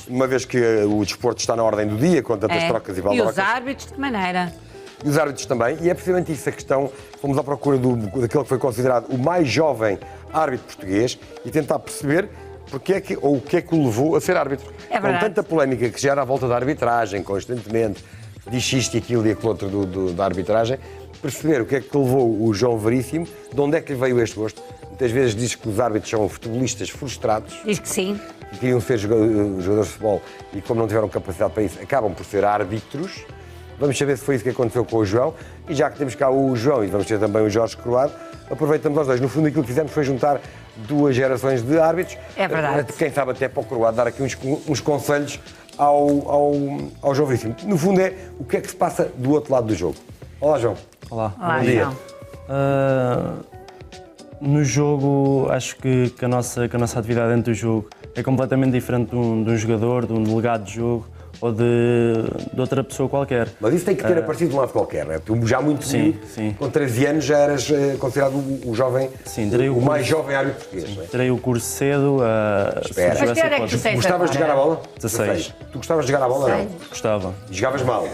uma vez que o desporto está na ordem do dia, com tantas trocas e baldrocas. E os árbitros, de que maneira? E os árbitros também, e é precisamente isso a questão. Fomos à procura daquele que foi considerado o mais jovem árbitro português e tentar perceber o que é que o levou a ser árbitro. É com tanta polémica que gera à volta da arbitragem, constantemente, diz isto e aquilo e aquilo outro da arbitragem, perceber o que é que levou o João Veríssimo, de onde é que lhe veio este gosto. Muitas vezes diz que os árbitros são futebolistas frustrados. Diz que sim. Que queriam ser jogadores de futebol e, como não tiveram capacidade para isso, acabam por ser árbitros. Vamos saber se foi isso que aconteceu com o João. E já que temos cá o João e vamos ter também o Jorge Croado, aproveitamos os dois. No fundo, aquilo que fizemos foi juntar duas gerações de árbitros. É verdade. Quem sabe até para o Croado dar aqui uns conselhos ao João Veríssimo. No fundo é o que é que se passa do outro lado do jogo. Olá, João. Olá. Olá, Bom dia. João. No jogo, acho que a nossa atividade dentro do jogo é completamente diferente de um jogador, de um delegado de jogo ou de outra pessoa qualquer. Mas isso tem que ter aparecido de um lado qualquer, não é? Tu já muito Sim, cedo, sim. com 13 anos, já eras considerado o jovem, Sim, o mais jovem árbitro português, não é? Tirei o curso cedo. Espera. Mas que hora é que tu tens Gostavas de agora? jogar a bola? 16. Tu gostavas de jogar a bola ou não? Gostava. E jogavas mal.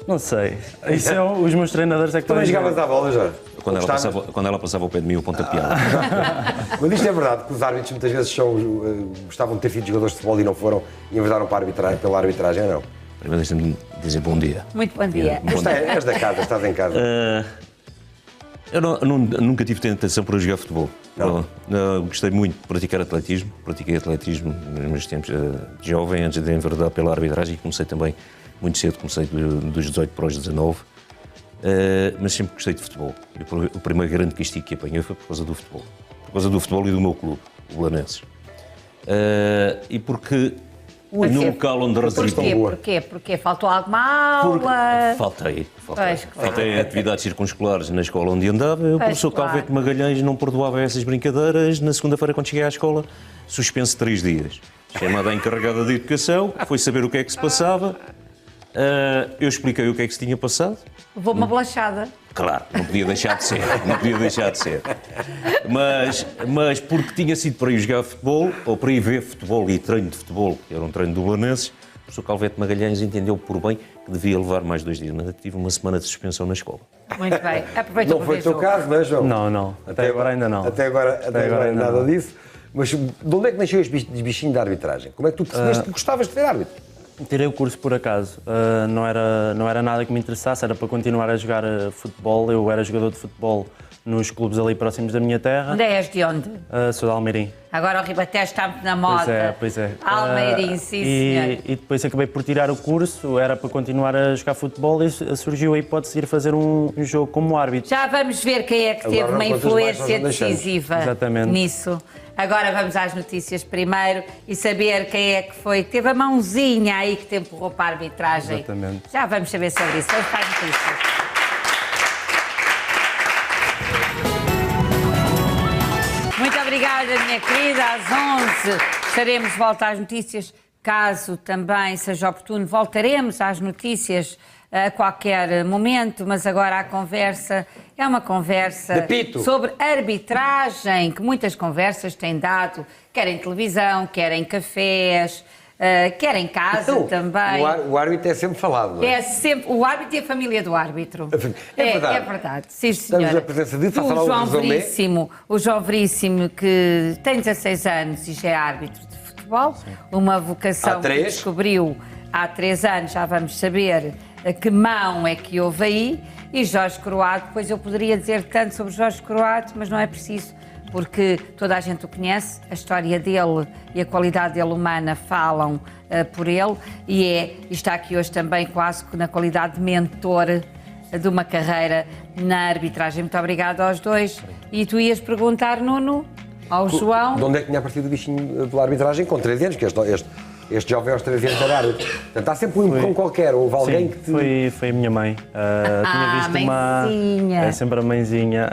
Não sei. Isso é os meus treinadores é que Também podem jogavas dizer. à bola já? Quando ela passava ao pé de mim, o pontapé. Mas isto é verdade, que os árbitros muitas vezes gostavam de ter sido jogadores de futebol e não foram e envedaram pela arbitragem, ou não? Primeiro deixa-me dizer bom dia. Muito bom dia. És da casa, estás em casa. Eu nunca tive tentação para jogar futebol. Não, gostei muito de praticar atletismo. Pratiquei atletismo nos meus tempos de jovem, antes de enverdar pela arbitragem, e comecei também muito cedo, comecei dos 18 para os 19. Mas sempre gostei de futebol. O primeiro grande castigo que apanhei foi por causa do futebol. Por causa do futebol e do meu clube, o Belenenses. E porque no local onde residi... Porquê? Faltou alguma aula? Faltei Pois, atividades circunscolares na escola onde andava. O Pois, professor claro. Calvete Magalhães não perdoava essas brincadeiras. Na segunda-feira, quando cheguei à escola, suspenso 3 dias. Chamada a encarregada de educação, foi saber o que é que se passava. Eu expliquei o que é que se tinha passado. Vou uma bolachada. Claro, não podia deixar de ser, Mas porque tinha sido para ir jogar futebol, ou para ir ver futebol e treino de futebol, que era um treino do Belenenses, o professor Calvete Magalhães entendeu por bem que devia levar mais 2 dias. Mas tive uma semana de suspensão na escola. Muito bem. Aproveita Não para foi ver o teu jogo. caso, não é, João? Não. Até agora ainda não. Até agora ainda nada não. disso. Mas de onde é que nasceu este bichinho da arbitragem? Como é que tu percebeste que gostavas de ser árbitro? Tirei o curso por acaso. Não era nada que me interessasse, era para continuar a jogar futebol. Eu era jogador de futebol nos clubes ali próximos da minha terra. Onde és de onde? Sou de Almeirim. Agora o Ribatejo está muito na moda. Pois é. Almeirim, sim, senhor. E depois acabei por tirar o curso, era para continuar a jogar futebol e surgiu a hipótese de ir fazer um jogo como árbitro. Já vamos ver quem é que teve Agora, uma quantas mais influência nós não decisiva Exatamente. nisso. Agora vamos às notícias primeiro e saber quem é que foi que teve a mãozinha aí que te empurrou para a arbitragem. Exatamente. Já vamos saber sobre isso. Vamos para as notícias. Muito obrigada, minha querida. Às 11 estaremos de volta às notícias. Caso também seja oportuno, voltaremos às notícias a qualquer momento, mas agora a conversa é uma conversa sobre arbitragem, que muitas conversas têm dado, quer em televisão, quer em cafés, quer em casa Então, também. O árbitro é sempre falado, não é? É sempre o árbitro e a família do árbitro. É verdade. É verdade, sim, Estamos senhora. na presença de, faça lá o um João resumé. Veríssimo, o João Veríssimo, que tem 16 anos e já é árbitro de futebol, uma vocação Há que 3? descobriu há 3 anos, já vamos saber que mão é que houve aí, e Jorge Croado, depois eu poderia dizer tanto sobre Jorge Croado, mas não é preciso, porque toda a gente o conhece, a história dele e a qualidade dele humana falam por ele, e está aqui hoje também quase na qualidade de mentor de uma carreira na arbitragem. Muito obrigada aos dois. E tu ias perguntar, Nuno, ao João... De onde é que tinha partido o bichinho pela arbitragem? Com 13 anos, que este jovem aos 13 anos era árbitro. Portanto, há sempre um empurrão qualquer, houve alguém que te... Foi a minha mãe. Tinha visto mãezinha. É sempre a mãezinha.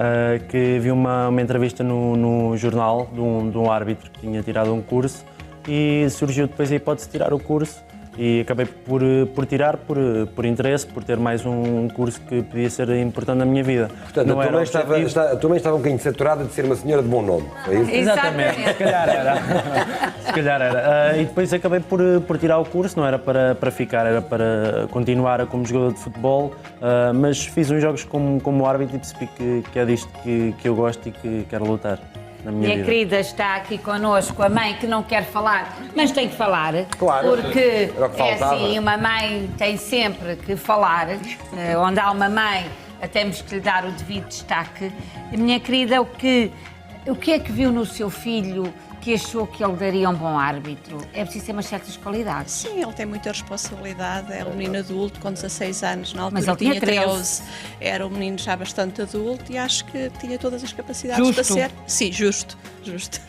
Que viu uma entrevista no jornal de um árbitro que tinha tirado um curso e surgiu depois a hipótese de tirar o curso e acabei por tirar por interesse, por ter mais um curso que podia ser importante na minha vida. Portanto, Não a era tua mãe estava um bocadinho saturada de ser uma senhora de bom nome, é isso? Exatamente, se calhar era. Se calhar era. E depois acabei por tirar o curso, não era para ficar, era para continuar como jogador de futebol, mas fiz uns jogos como árbitro e percebi que é disto que eu gosto e que quero lutar na minha Minha vida. querida está aqui connosco, a mãe que não quer falar, mas tem que falar. Claro. Porque Era o que é faltava. assim, uma mãe tem sempre que falar. Onde há uma mãe, temos que lhe dar o devido destaque. Minha querida, o que é que viu no seu filho que achou que ele daria um bom árbitro? É preciso ter umas certas qualidades. Sim, ele tem muita responsabilidade, é um menino adulto com 16 anos, na Mas altura ele tinha tinha 13. era um menino já bastante adulto e acho que tinha todas as capacidades Justo. para ser. Sim, justo,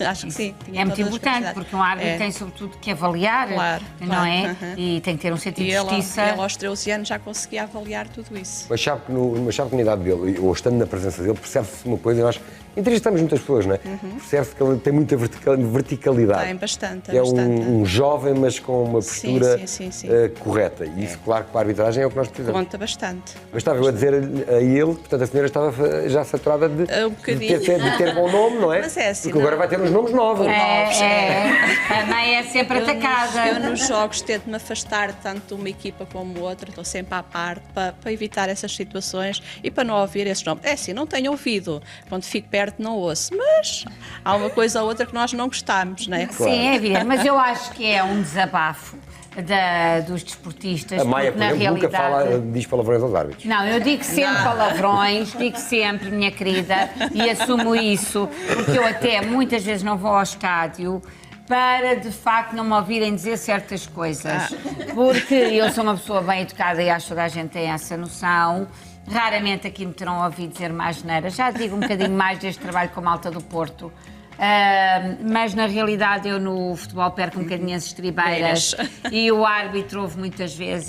acho que sim. Tinha É muito todas as importante, capacidades. porque um árbitro É. tem sobretudo que avaliar, Claro, não claro, é? uhum. E tem que ter um sentido E de ele, justiça. ele aos 13 anos já conseguia avaliar tudo isso. Mas sabe que na idade dele, ou estando na presença dele, percebe-se uma coisa, e nós entrevistamos muitas pessoas, não é? Percebe-se que ele tem muita verticalidade. Tem bastante, É bastante. um jovem, mas com uma Sim, postura sim. correta. E isso, claro, que para a arbitragem é o que nós precisamos. Conta bastante. Mas estava eu a dizer a ele, portanto, a senhora estava já saturada de bocadinho. de ter bom nome, não é? Mas é assim, Porque agora não? vai ter uns nomes novos. A mãe é sempre atacada. Eu nos jogos tento-me afastar tanto de uma equipa como outra, estou sempre à parte para evitar essas situações e para não ouvir esses nomes. É assim, não tenho ouvido, quando fico perto não ouço, mas há uma coisa ou outra que nós não gostamos, não é? Sim, é evidente, mas eu acho que é um desabafo dos desportistas. A Maia, porque, por na exemplo, nunca realidade... diz palavrões aos árbitros. Não, eu digo sempre palavrões, digo sempre, minha querida, e assumo isso, porque eu até muitas vezes não vou ao estádio para, de facto, não me ouvirem dizer certas coisas. Porque eu sou uma pessoa bem educada e acho que toda a gente tem essa noção. Raramente aqui me terão ouvido dizer mais asneira. Já digo um bocadinho mais deste trabalho com a malta do Porto. Mas na realidade eu no futebol perco um bocadinho as estribeiras e o árbitro ouve muitas vezes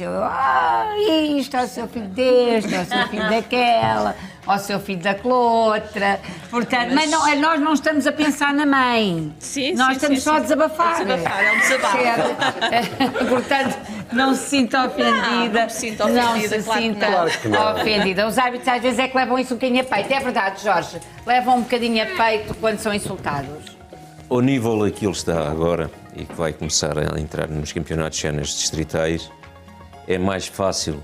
isto, ao seu filho deste, ao seu filho daquela, ao seu filho daquela outra. Portanto, mas não, nós não estamos a pensar na mãe. Sim, nós sim, estamos sim, só a sim. desabafar. É um desabafo. Certo? Portanto, não se sinta ofendida. Não me sinto ofendida, Não se claro que sinta não. Claro que não. ofendida. Os árbitros às vezes é que levam isso um bocadinho a peito. É verdade, Jorge. Levam um bocadinho a peito quando são insultados. Ao nível a que ele está agora e que vai começar a entrar nos campeonatos séniores distritais, é mais fácil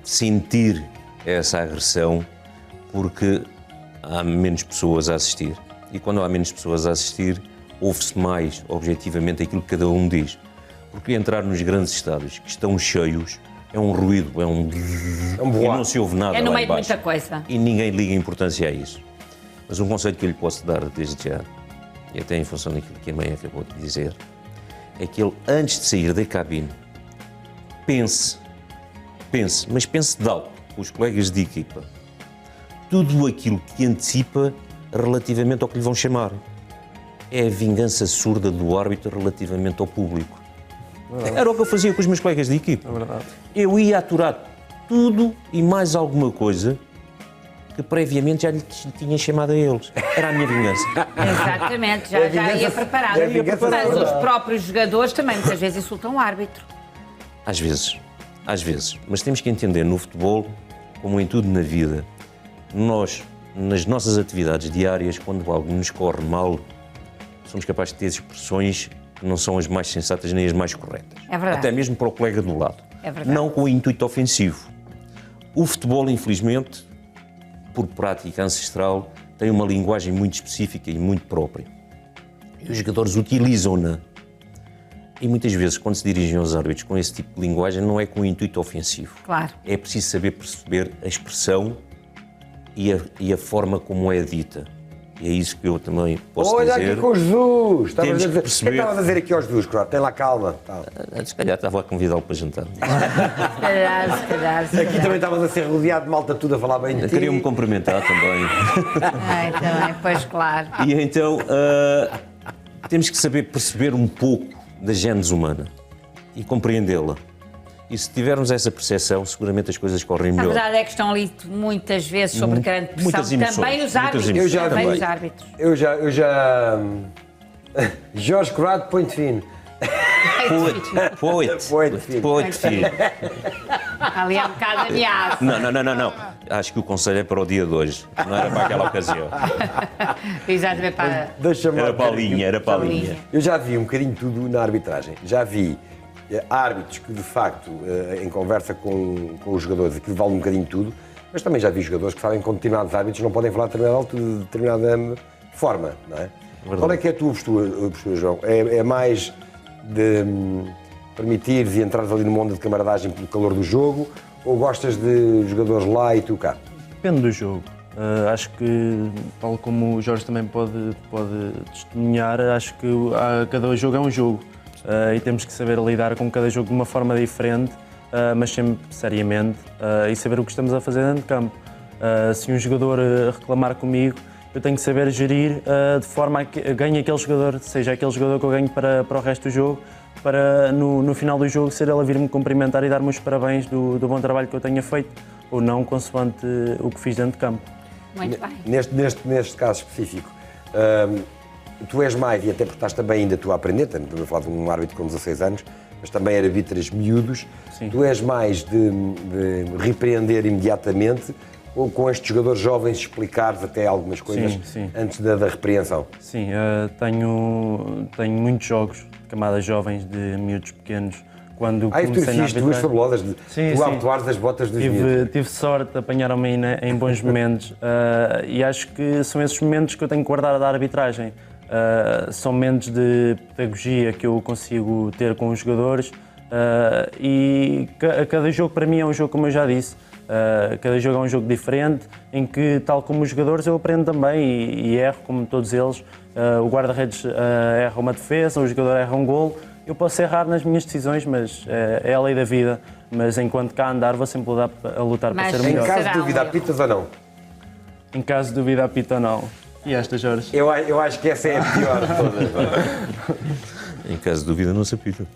sentir essa agressão porque há menos pessoas a assistir. E quando há menos pessoas a assistir, ouve-se mais objetivamente aquilo que cada um diz. Porque entrar nos grandes estádios que estão cheios é um ruído, é um e boato. não se ouve nada É no lá meio de embaixo. muita coisa. E ninguém liga importância a isso. Mas um conselho que eu lhe posso dar desde já, e até em função daquilo que a mãe acabou de dizer, é que ele, antes de sair da cabine, pense, mas pense de alto, com os colegas de equipa, tudo aquilo que antecipa relativamente ao que lhe vão chamar. É a vingança surda do árbitro relativamente ao público. Era o que eu fazia com os meus colegas de equipa. É verdade. Eu ia aturar tudo e mais alguma coisa que previamente já lhe tinha chamado a eles. Era a minha vingança. Exatamente, já, É a já ia vingança- preparado. é a vingança Mas surda. os próprios jogadores também muitas vezes insultam o árbitro. Às vezes. Mas temos que entender no futebol, como em tudo na vida, nós, nas nossas atividades diárias, quando algo nos corre mal, somos capazes de ter expressões que não são as mais sensatas nem as mais corretas. É verdade. Até mesmo para o colega do lado. É verdade. Não com o intuito ofensivo. O futebol, infelizmente, por prática ancestral, tem uma linguagem muito específica e muito própria. E os jogadores utilizam-na. E muitas vezes, quando se dirigem aos árbitros com esse tipo de linguagem, não é com o intuito ofensivo. Claro. É preciso saber perceber a expressão e a forma como é dita. E é isso que eu também posso Olha dizer. aqui com o Jesus! Estavas Temos a que dizer, perceber- O que estavas a dizer aqui ao Jesus, claro? Tem lá calma. Tá. Se calhar estava a convidá-lo para jantar. Se calhar. Aqui também estavas a ser rodeado de malta tudo a falar bem de ti. Queria-me cumprimentar também. Ai, também, pois claro. E então temos que saber perceber um pouco da gênese humana e compreendê-la. E se tivermos essa percepção, seguramente as coisas correm A melhor. verdade é que estão ali muitas vezes sobre grande pressão. Muitas emoções, Também os muitas árbitros. emoções. Eu já Também vi. os árbitros. Eu já... Jorge Corrado, ponto fino. Poit, filho. Ali é um bocado ameaça. Não. Acho que o conselho é para o dia de hoje. Não era para aquela ocasião. Exatamente para... Deixa-me lá Era para a ver aqui. linha, era para a linha. Eu já vi um bocadinho tudo na arbitragem. Já vi árbitros que, de facto, em conversa com os jogadores, aquilo vale um bocadinho tudo, mas também já vi jogadores que sabem que com determinados árbitros não podem falar de determinada forma, não é? Qual é que é a tua postura, João? É mais de permitires e entrares ali no mundo de camaradagem pelo calor do jogo, ou gostas de jogadores lá e tu cá? Depende do jogo. Acho que, tal como o Jorge também pode testemunhar, acho que cada jogo é um jogo e temos que saber lidar com cada jogo de uma forma diferente, mas sempre seriamente, e saber o que estamos a fazer dentro de campo. Se um jogador reclamar comigo, eu tenho que saber gerir de forma a que ganhe aquele jogador, seja aquele jogador que eu ganho para o resto do jogo, para no final do jogo ser ele a vir-me cumprimentar e dar-me os parabéns do bom trabalho que eu tenha feito, ou não, consoante o que fiz dentro de campo. Muito bem. Neste caso específico, tu és mais, e até porque estás também ainda tu a aprender, estamos a falar de um árbitro com 16 anos, mas também arbitras miúdos, Sim. Tu és mais de repreender imediatamente, ou com estes jogadores jovens explicares até algumas coisas Sim. antes da repreensão? Sim, tenho muitos jogos de camadas jovens, de miúdos pequenos. Quando comecei na fotografias tuas arbitragem, fabulosas, de Sim, tu sim. a atuares das botas dos miúdos. tive sorte, apanharam-me em bons momentos e acho que são esses momentos que eu tenho que guardar da arbitragem. São momentos de pedagogia que eu consigo ter com os jogadores e cada jogo para mim é um jogo, como eu já disse. Cada jogo é um jogo diferente, em que, tal como os jogadores, eu aprendo também e erro, como todos eles. O guarda-redes erra uma defesa, o jogador erra um golo. Eu posso errar nas minhas decisões, mas é a lei da vida. Mas enquanto cá andar, vou sempre a lutar para Mas ser Em melhor. caso de Será dúvida, um erro. apitas ou não? Em caso de dúvida, apita ou não. E esta, Jorge? Eu acho que essa é a pior de todas. Em caso de dúvida, não se apita.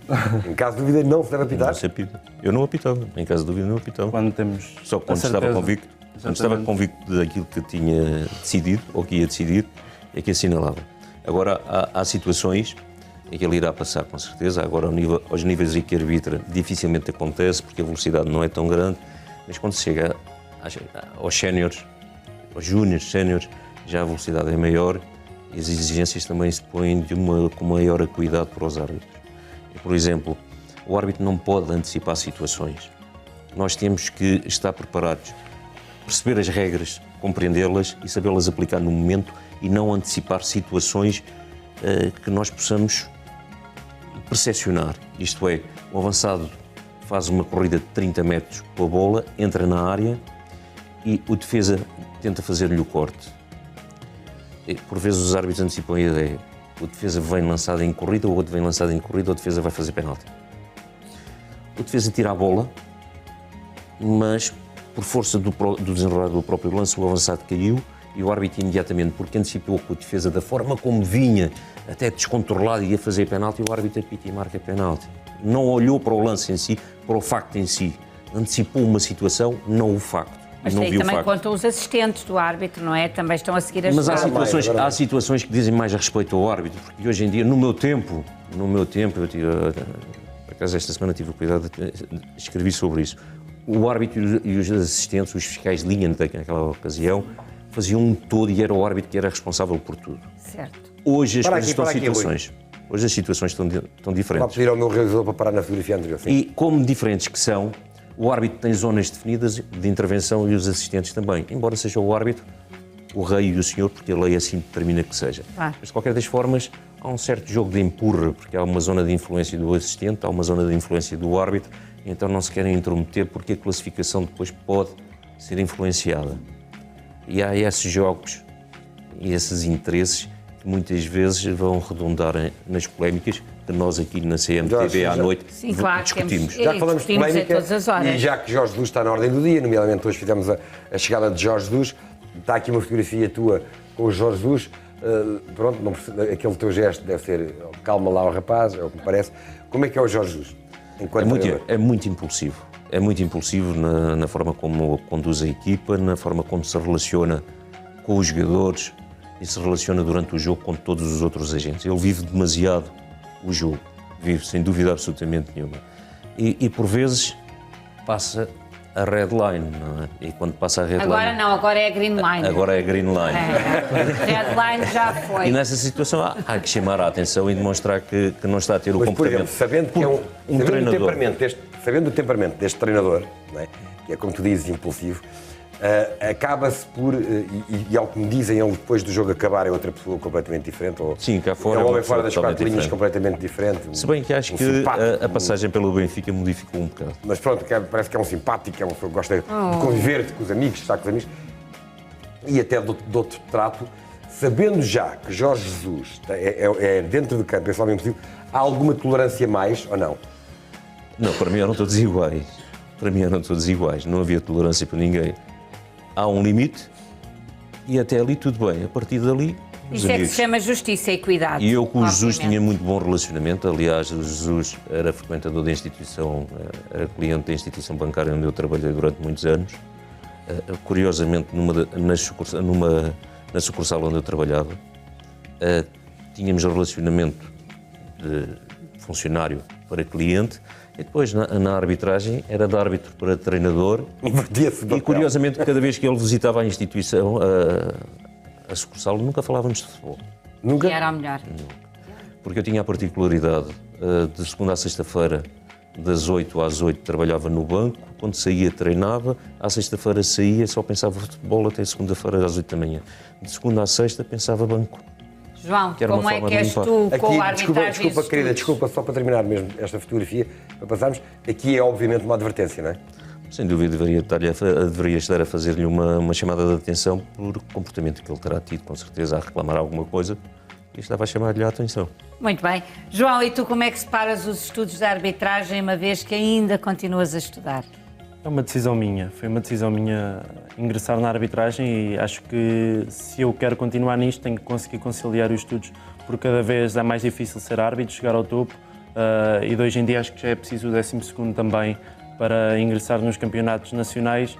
Em caso de dúvida, não se deve apitar? Não se apita. Eu não apitava. Em caso de dúvida, não apitava. Quando temos Só quando a certeza. estava convicto. Quando estava Exatamente. convicto daquilo que tinha decidido, ou que ia decidir, é que assinalava. Agora, há situações em que ele irá passar, com certeza. Agora, aos níveis em que arbitra, dificilmente acontece, porque a velocidade não é tão grande, mas quando se chega aos séniores, aos júniores, séniores, já a velocidade é maior e as exigências também se põem com maior acuidade para os árbitros. E, por exemplo, o árbitro não pode antecipar situações. Nós temos que estar preparados, perceber as regras, compreendê-las e sabê-las aplicar no momento e não antecipar situações que nós possamos percepcionar. Isto é, o avançado faz uma corrida de 30 metros com a bola, entra na área e o defesa tenta fazer-lhe o corte. E, por vezes os árbitros antecipam a ideia. O defesa vem lançado em corrida, o outro vem lançado em corrida, o defesa vai fazer penalti. O defesa tira a bola, mas por força do desenrolar do próprio lance, o avançado caiu e o árbitro imediatamente, porque antecipou que o defesa, da forma como vinha, até descontrolado, ia fazer penalti, o árbitro apita e marca penalti. Não olhou para o lance em si, para o facto em si. Antecipou uma situação, não o facto. Mas não aí viu o também facto. contam os assistentes do árbitro, não é? Também estão a seguir as Mas há jogadas. há situações que dizem mais a respeito ao árbitro, porque hoje em dia, no meu tempo, eu tive, por acaso esta semana tive o cuidado de escrever sobre isso. O árbitro e os assistentes, os fiscais de linha naquela ocasião, faziam um todo e era o árbitro que era responsável por tudo. Certo. Hoje as Para coisas aqui, estão para aqui, situações. Hoje as situações estão Vou diferentes. pedir ao meu realizador para parar na fotografia anterior. Sim. E como diferentes que são, o árbitro tem zonas definidas de intervenção e os assistentes também. Embora seja o árbitro, o rei e o senhor, porque a lei assim determina que seja. Ah. Mas de qualquer das formas, há um certo jogo de empurra, porque há uma zona de influência do assistente, há uma zona de influência do árbitro, e então não se querem intrometer porque a classificação depois pode ser influenciada. E há esses jogos e esses interesses que muitas vezes vão redundar nas polémicas que nós aqui na CMTV Jorge, à noite Sim, claro, discutimos. temos- Já que falamos de discutimos a polémica, todas as horas. e já que Jorge Jesus está na ordem do dia, nomeadamente hoje fizemos a chegada de Jorge Jesus, está aqui uma fotografia tua com o Jorge Jesus, pronto, não percebo, aquele teu gesto deve ser calma lá o rapaz, é o que me parece. Como é que é o Jorge Jesus? Enquanto treinador? É muito impulsivo. É muito impulsivo na forma como conduz a equipa, na forma como se relaciona com os jogadores e se relaciona durante o jogo com todos os outros agentes. Ele vive demasiado o jogo. vive, sem dúvida absolutamente nenhuma. E por vezes passa a red line, não é? E quando passa a red Agora line... não, agora é a green line. Agora é a green line. Red line já foi. E nessa situação há que chamar a atenção e demonstrar que não está a ter o Mas, por comportamento. exemplo, sabendo que é um treinador. Sabendo o temperamento deste treinador, não é? Que é, como tu dizes, impulsivo, acaba-se por, e ao que me dizem, ele depois do jogo acabar é outra pessoa completamente diferente, ou Sim, cá fora é é um uma homem fora das pessoa quatro linhas totalmente completamente diferente. Se bem que acho que simpático, a passagem pelo Benfica modificou um bocado. Mas pronto, parece que é um simpático, é uma pessoa que gosta de conviver com os amigos, de estar com os amigos, e até de outro trato, sabendo já que Jorge Jesus é dentro do campo, pessoalmente possível, há alguma tolerância mais ou não? Não, para mim eram todos iguais. Para mim eram todos iguais. Não havia tolerância para ninguém. Há um limite e até ali tudo bem. A partir dali, os Isso é que amigos. se chama justiça e cuidado. E eu com o Jesus obviamente. tinha muito bom relacionamento. Aliás, o Jesus era frequentador da instituição, era cliente da instituição bancária onde eu trabalhei durante muitos anos. Curiosamente, na sucursal onde eu trabalhava, tínhamos relacionamento de funcionário para cliente e depois na arbitragem era de árbitro para treinador. E curiosamente, cada vez que ele visitava a instituição, a sucursal, nunca falávamos de futebol. Nunca? E era o melhor. Porque eu tinha a particularidade de segunda à sexta-feira, das 8 às 8 trabalhava no banco, quando saía treinava, à sexta-feira saía, só pensava futebol até segunda-feira às 8 da manhã. De segunda à sexta pensava banco. João, Que era uma como é forma que de és limpar. tu com Aqui, a arbitragem? desculpa, querida, desculpa, só para terminar mesmo esta fotografia, para passarmos, aqui é obviamente uma advertência, não é? Sem dúvida deveria estar a fazer-lhe uma chamada de atenção por comportamento que ele terá tido, com certeza, a reclamar alguma coisa, e estava a chamar-lhe a atenção. Muito bem. João, e tu como é que separas os estudos da arbitragem, uma vez que ainda continuas a estudar? É uma decisão minha, foi uma decisão minha ingressar na arbitragem e acho que se eu quero continuar nisto tenho que conseguir conciliar os estudos, porque cada vez é mais difícil ser árbitro, chegar ao topo e de hoje em dia acho que já é preciso o 12º também para ingressar nos campeonatos nacionais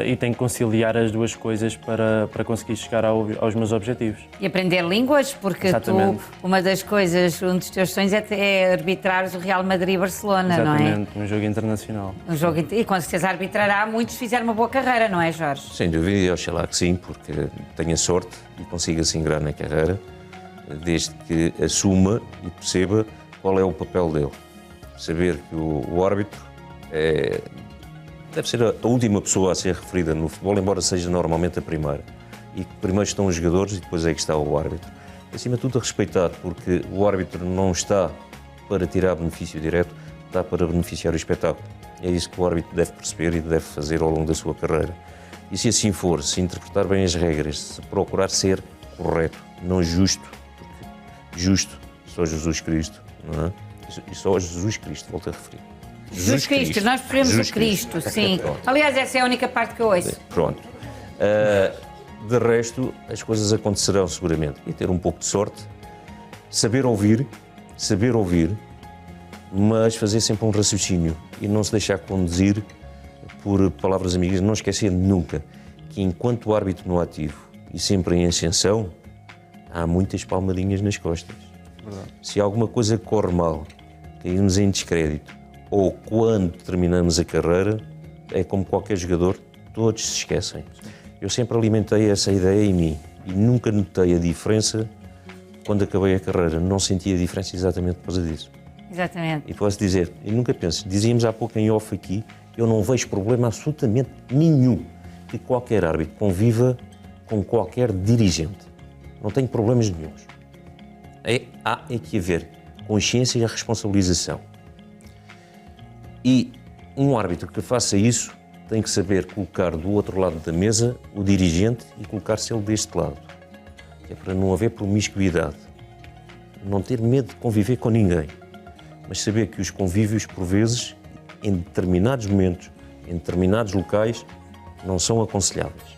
e tenho que conciliar as duas coisas para conseguir chegar aos meus objetivos. E aprender línguas, porque Exatamente. tu, uma das coisas, um dos teus sonhos é arbitrares o Real Madrid e Barcelona, não é? Exatamente, um jogo internacional. Um jogo, e com certeza arbitrará, muitos fizeram uma boa carreira, não é, Jorge? Sem dúvida, e oxalá que sim, porque tenha sorte e consiga se ingrar na carreira, desde que assuma e perceba qual é o papel dele. Saber que o árbitro deve ser a última pessoa a ser referida no futebol, embora seja normalmente a primeira. E que primeiro estão os jogadores e depois é que está o árbitro. Acima de tudo, respeitar, porque o árbitro não está para tirar benefício direto, está para beneficiar o espetáculo. É isso que o árbitro deve perceber e deve fazer ao longo da sua carreira. E se assim for, se interpretar bem as regras, se procurar ser correto, não justo, porque justo só Jesus Cristo, não é? E só Jesus Cristo, volto a referir. Jesus Cristo, nós preferimos o Cristo, sim. Aliás, essa é a única parte que eu ouço. Pronto. De resto, as coisas acontecerão seguramente. E ter um pouco de sorte, saber ouvir, mas fazer sempre um raciocínio e não se deixar conduzir por palavras amigas. Não esquecer nunca que enquanto árbitro no ativo e sempre em ascensão, há muitas palmadinhas nas costas. Verdade. Se alguma coisa corre mal, caímos em descrédito, ou quando terminamos a carreira, é como qualquer jogador, todos se esquecem. Eu sempre alimentei essa ideia em mim e nunca notei a diferença quando acabei a carreira. Não senti a diferença exatamente por causa disso. Exatamente. E posso dizer, e nunca penso, dizíamos há pouco em off aqui, eu não vejo problema absolutamente nenhum que qualquer árbitro conviva com qualquer dirigente. Não tenho problemas nenhuns. Há que haver consciência e a responsabilização. E um árbitro que faça isso tem que saber colocar do outro lado da mesa o dirigente e colocar-se ele deste lado. É para não haver promiscuidade. Não ter medo de conviver com ninguém. Mas saber que os convívios, por vezes, em determinados momentos, em determinados locais, não são aconselháveis.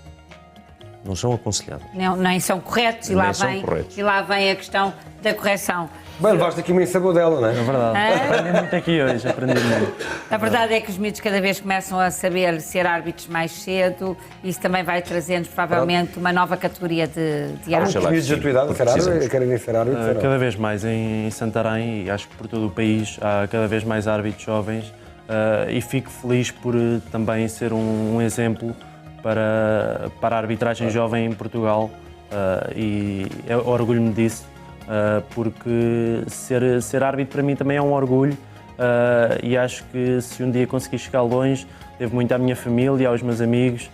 Não são aconselháveis. Nem são corretos e Nem lá, são corretos. e lá vem a questão da correção. Bem, levaste aqui uma ensabudela, não é? É verdade. Aprendi muito aqui hoje, aprendi muito. A verdade é que os miúdos cada vez começam a saber ser árbitros mais cedo. Isso também vai trazendo provavelmente uma nova categoria de Há árbitros. muitos miúdos da tua idade a ser árbitro, Precisamos. querem ser árbitros, ou não? Cada vez mais em Santarém e acho que por todo o país há cada vez mais árbitros jovens e fico feliz por também ser um exemplo para a arbitragem jovem em Portugal e eu orgulho-me disso porque ser árbitro para mim também é um orgulho e acho que se um dia conseguir chegar longe, devo muito à minha família, aos meus amigos,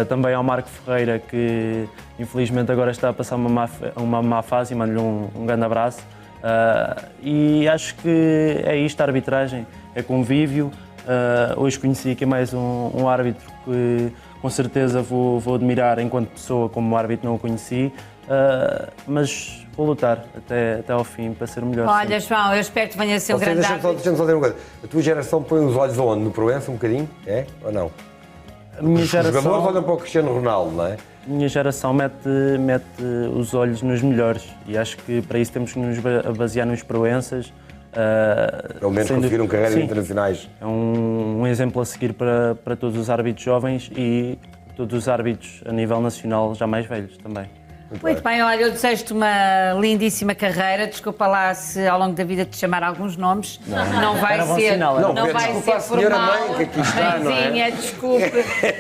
também ao Marco Ferreira, que infelizmente agora está a passar uma má fase e mando-lhe um grande abraço. E acho que é isto, a arbitragem, é convívio. Hoje conheci aqui mais um árbitro que com certeza vou admirar enquanto pessoa, como árbitro não o conheci, mas vou lutar até ao fim para ser o melhor. Olha, João, eu espero que venha a ser um Ou seja, grande deixa-me só árbitro. dizer uma coisa. A tua geração põe os olhos aonde? No Proença, um bocadinho? É? Ou não? A minha Os jogadores geração, olham para o Cristiano Ronaldo, não é? minha geração mete os olhos nos melhores e acho que para isso temos que nos basear nos Proenças. Pelo menos sendo- conseguiram carreiras Sim. internacionais. É um exemplo a seguir para todos os árbitros jovens e todos os árbitros a nível nacional já mais velhos também. Muito bem, olha, eu desejo-te uma lindíssima carreira. Desculpa lá se ao longo da vida te chamar alguns nomes. Não vai Era bom ser, sinal, não, era. vai Desculpa ser à senhora formal. mãe que aqui está, não é? Mãezinha, desculpe.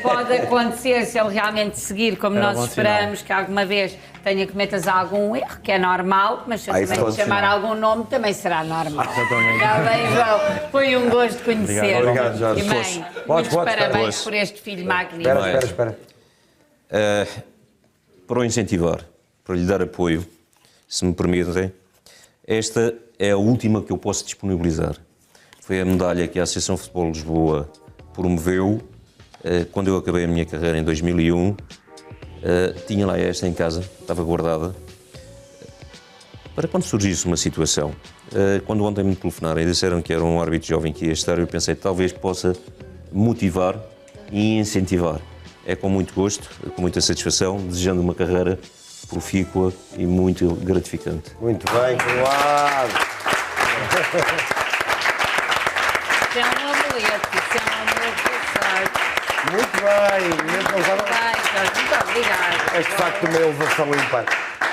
Pode acontecer se ele realmente seguir como Era nós bom esperamos, que alguma vez tenha que cometas algum erro, que é normal, mas se eu isso também pode te chamar ser. algum nome, também será normal. Exatamente. Está bem, João? Foi um gosto conhecer. Obrigado, Jorge. E mãe, Podes, muitos podes, parabéns podes. por este filho magnífico. Espera. Para o incentivar, para lhe dar apoio, se me permitem, esta é a última que eu posso disponibilizar. Foi a medalha que a Associação de Futebol de Lisboa promoveu quando eu acabei a minha carreira em 2001. Tinha lá esta em casa, estava guardada, para quando surgisse uma situação. Quando ontem me telefonaram e disseram que era um árbitro jovem que ia estar, eu pensei que talvez possa motivar e incentivar. É com muito gosto, com muita satisfação, desejando uma carreira profícua e muito gratificante. Muito bem, coroado. Isso é um amuleto, isso é um amuleto. Muito bem. Mesmo não estava- Muito obrigada. É de facto uma elevação ímpar.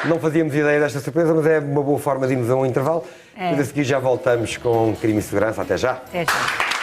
Não fazíamos ideia desta surpresa, mas é uma boa forma de irmos a um intervalo. É. Depois a seguir já voltamos com Crime e Segurança. Até já. Até já.